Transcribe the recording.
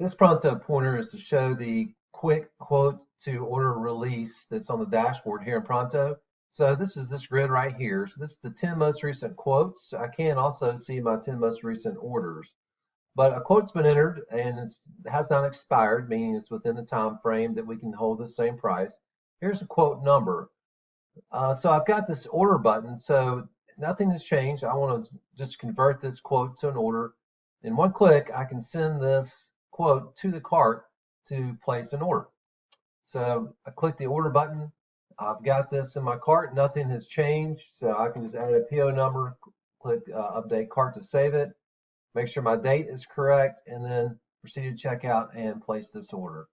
This Pronto pointer is to show the quick quote to order release that's on the dashboard here in Pronto. So this is this grid right here. So this is the 10 most recent quotes. I can also see my 10 most recent orders. But a quote's been entered and it has not expired, meaning it's within the time frame that we can hold the same price. Here's the quote number. So I've got this order button, so nothing has changed. I want to just convert this quote to an order. In one click, I can send this quote to the cart to place an order. So I click the order button. I've got this in my cart. Nothing has changed. So I can just add a PO number, click update cart to save it, make sure my date is correct, and then proceed to check out and place this order.